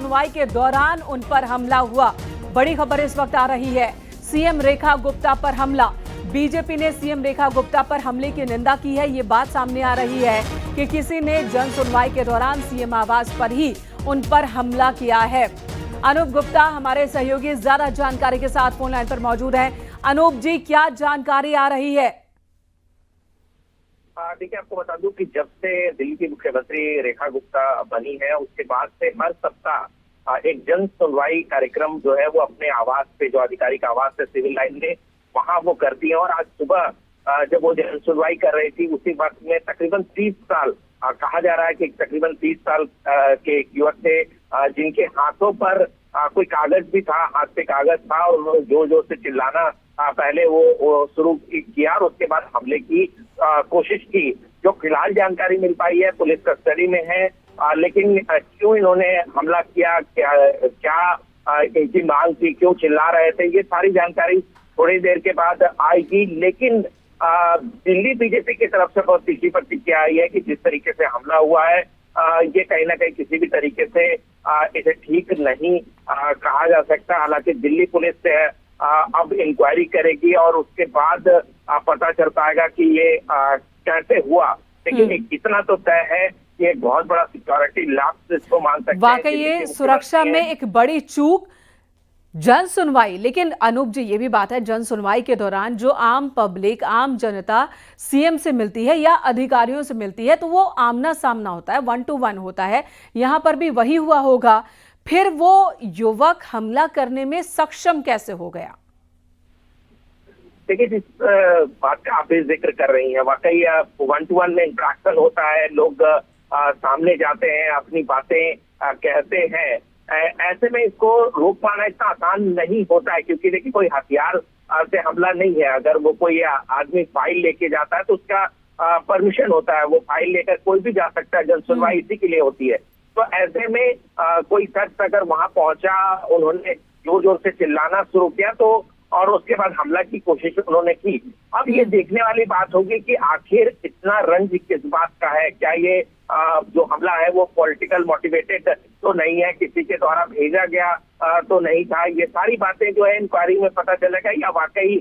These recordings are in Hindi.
सुनवाई के दौरान उन पर हमला हुआ। बड़ी खबर इस वक्त आ रही है, सीएम रेखा गुप्ता पर हमला। बीजेपी ने सीएम रेखा गुप्ता पर हमले की निंदा की है। ये बात सामने आ रही है कि किसी ने जन सुनवाई के दौरान सीएम आवास पर ही उन पर हमला किया है। अनूप गुप्ता हमारे सहयोगी ज्यादा जानकारी के साथ फोन लाइन पर मौजूद हैं। अनूप जी, क्या जानकारी आ रही है? देखिए, आपको बता दूं कि जब से दिल्ली की मुख्यमंत्री रेखा गुप्ता बनी है, उसके बाद से हर सप्ताह एक जन सुनवाई कार्यक्रम जो है वो अपने आवास पे, जो आधिकारिक आवास है सिविल लाइन में, वहां वो करती है। और आज सुबह जब वो जन सुनवाई कर रही थी, उसी वक्त में तकरीबन 30 साल कहा जा रहा है कि तकरीबन 30 साल के एक युवक थे जिनके हाथों पर कोई कागज भी था, हाथ पे कागज था, और उन्होंने जोर जोर से चिल्लाना पहले वो शुरू किया और उसके बाद हमले की कोशिश की। जो फिलहाल जानकारी मिल पाई है, पुलिस कस्टडी में है, लेकिन क्यों इन्होंने हमला किया, क्या इनकी मांग थी, क्यों चिल्ला रहे थे, ये सारी जानकारी थोड़ी देर के बाद आएगी। लेकिन दिल्ली बीजेपी की तरफ से बहुत तीखी प्रतिक्रिया आई है कि जिस तरीके से हमला हुआ है, ये कहीं ना कहीं किसी भी तरीके से इसे ठीक नहीं कहा जा सकता। हालांकि दिल्ली पुलिस से अब इंक्वायरी करेगी और उसके बाद पता चल पाएगा कि ये कैसे हुआ। लेकिन इतना तो तय है कि एक बहुत बड़ा सिक्योरिटी लैप्स इसको मान सकते हैं। वाकई ये सुरक्षा में एक बड़ी चूक, जन सुनवाई। लेकिन अनूप जी, ये भी बात है, जन सुनवाई के दौरान जो आम पब्लिक, आम जनता सीएम से मिलती है या अधिकारियों से मिलती है, तो वो आमना सामना होता है, 1 to 1 होता है। यहां पर भी वही हुआ होगा। फिर वो युवक हमला करने में सक्षम कैसे हो गया? देखिए, जिस बात का आप जिक्र कर रही हैं, वाकई 1 to 1 में इंटरेक्शन होता है, लोग सामने जाते हैं, अपनी बातें कहते हैं। ऐसे में इसको रोक पाना इतना आसान नहीं होता है, क्योंकि देखिए कोई हथियार से हमला नहीं है। अगर वो कोई आदमी फाइल लेके जाता है तो उसका परमिशन होता है, वो फाइल लेकर कोई भी जा सकता है। जन सुनवाई इसी के लिए होती है। तो ऐसे में कोई शख्स अगर वहां पहुंचा, उन्होंने जोर जोर से चिल्लाना शुरू किया, तो और उसके बाद हमला की कोशिश उन्होंने की। अब ये देखने वाली बात होगी कि आखिर इतना रंज किस बात का है। क्या ये जो हमला है वो पॉलिटिकल मोटिवेटेड तो नहीं है, किसी के द्वारा भेजा गया तो नहीं था। ये सारी बातें जो है इंक्वायरी में पता चलेगा, या वाकई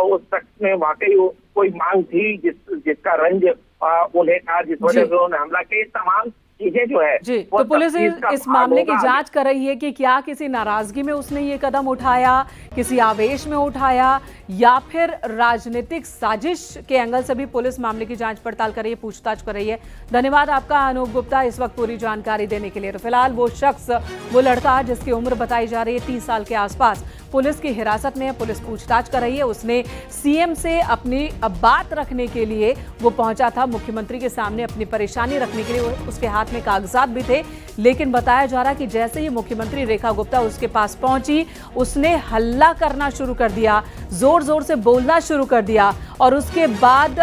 उस शख्स में वाकई कोई मांग थी जिसका रंज उन्हें था, जिस वजह से उन्होंने हमला किया। तमाम चीजें जो है जी, तो पुलिस इस मामले की जांच कर रही है कि क्या किसी नाराजगी में उसने ये कदम उठाया, किसी आवेश में उठाया, या फिर राजनीतिक साजिश के एंगल से भी पुलिस मामले की जांच पड़ताल कर रही है, पूछताछ कर रही है। धन्यवाद आपका अनूप गुप्ता, इस वक्त पूरी जानकारी देने के लिए। तो फिलहाल वो शख्स, वो लड़का जिसकी उम्र बताई जा रही है 30 साल के आसपास, पुलिस की हिरासत में है, पुलिस पूछताछ कर रही है। उसने सीएम से अपनी बात रखने के लिए वो पहुंचा था, मुख्यमंत्री के सामने अपनी परेशानी रखने के लिए। उसके हाथ में कागजात भी थे, लेकिन बताया जा रहा है कि जैसे ही मुख्यमंत्री रेखा गुप्ता उसके पास पहुंची, उसने हल्ला करना शुरू कर दिया, जोर जोर से बोलना शुरू कर दिया, और उसके बाद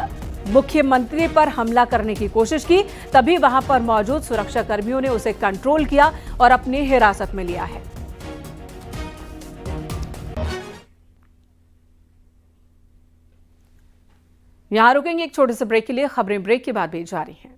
मुख्यमंत्री पर हमला करने की कोशिश की। तभी वहां पर मौजूद सुरक्षा कर्मियों ने उसे कंट्रोल किया और अपनी हिरासत में लिया है। यहां रुकेंगे एक छोटे से ब्रेक के लिए। खबरें ब्रेक के बाद भी जारी हैं।